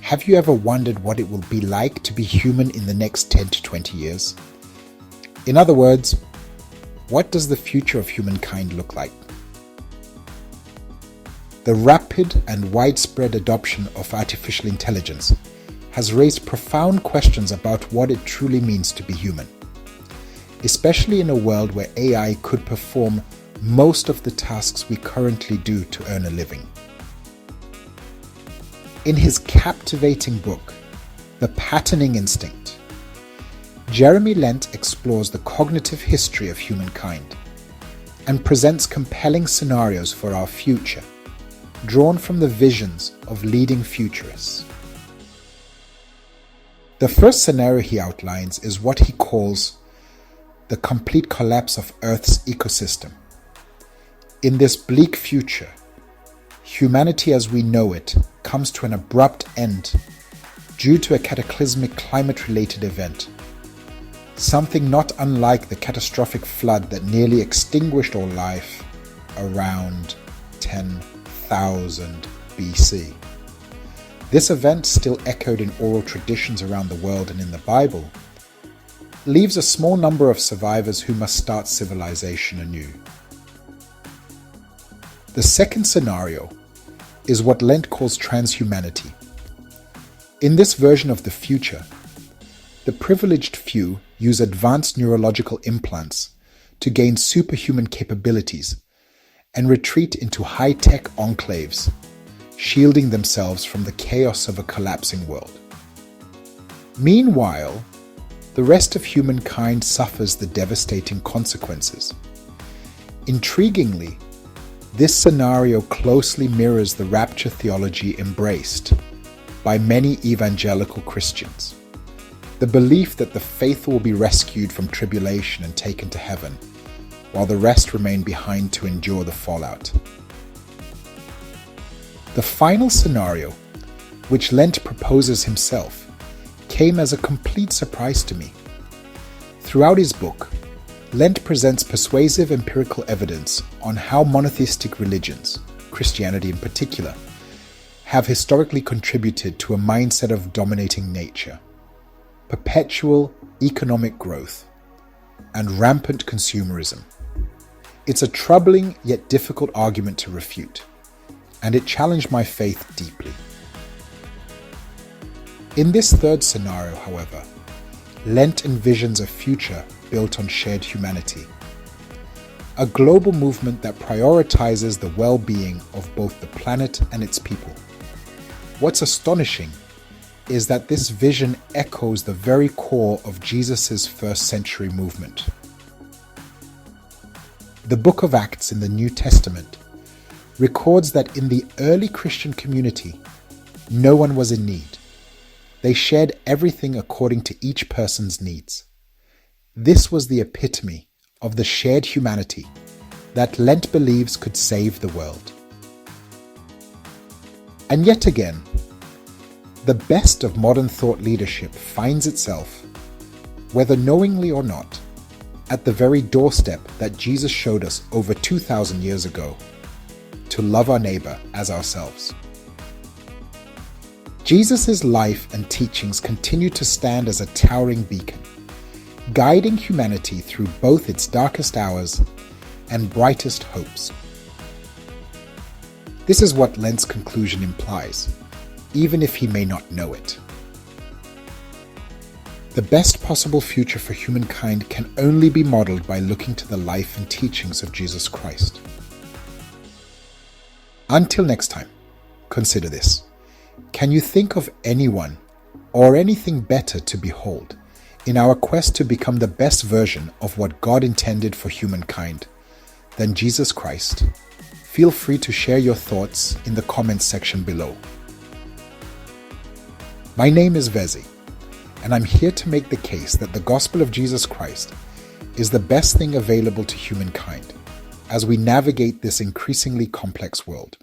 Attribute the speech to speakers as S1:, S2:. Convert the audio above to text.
S1: Have you ever wondered what it will be like to be human in the next 10 to 20 years? In other words, what does the future of humankind look like? The rapid and widespread adoption of artificial intelligence has raised profound questions about what it truly means to be human, especially in a world where AI could perform most of the tasks we currently do to earn a living. In his captivating book, The Patterning Instinct, Jeremy Lent explores the cognitive history of humankind and presents compelling scenarios for our future, drawn from the visions of leading futurists. The first scenario he outlines is what he calls the complete collapse of Earth's ecosystem. In this bleak future, humanity as we know it comes to an abrupt end due to a cataclysmic climate-related event, something not unlike the catastrophic flood that nearly extinguished all life around 10,000 BC. This event, still echoed in oral traditions around the world and in the Bible, leaves a small number of survivors who must start civilization anew. The second scenario is what Lent calls transhumanity. In this version of the future, the privileged few use advanced neurological implants to gain superhuman capabilities and retreat into high-tech enclaves, shielding themselves from the chaos of a collapsing world. Meanwhile, the rest of humankind suffers the devastating consequences. Intriguingly, this scenario closely mirrors the rapture theology embraced by many evangelical Christians, the belief that the faithful will be rescued from tribulation and taken to heaven, while the rest remain behind to endure the fallout. The final scenario, which Lent proposes himself, came as a complete surprise to me. Throughout his book, Lent presents persuasive empirical evidence on how monotheistic religions, Christianity in particular, have historically contributed to a mindset of dominating nature, perpetual economic growth, and rampant consumerism. It's a troubling yet difficult argument to refute, and it challenged my faith deeply. In this third scenario, however, Lent envisions a future built on shared humanity, a global movement that prioritizes the well-being of both the planet and its people. What's astonishing is that this vision echoes the very core of Jesus' first-century movement. The Book of Acts in the New Testament records that in the early Christian community, no one was in need. They shared everything according to each person's needs. This was the epitome of the shared humanity that Lent believes could save the world. And yet again, the best of modern thought leadership finds itself, whether knowingly or not, at the very doorstep that Jesus showed us over 2,000 years ago, to love our neighbor as ourselves. Jesus' life and teachings continue to stand as a towering beacon, guiding humanity through both its darkest hours and brightest hopes. This is what Lent's conclusion implies, even if he may not know it. The best possible future for humankind can only be modeled by looking to the life and teachings of Jesus Christ. Until next time, consider this. Can you think of anyone or anything better to behold in our quest to become the best version of what God intended for humankind than Jesus Christ? Feel free to share your thoughts in the comments section below. My name is Vezi, and I'm here to make the case that the gospel of Jesus Christ is the best thing available to humankind as we navigate this increasingly complex world.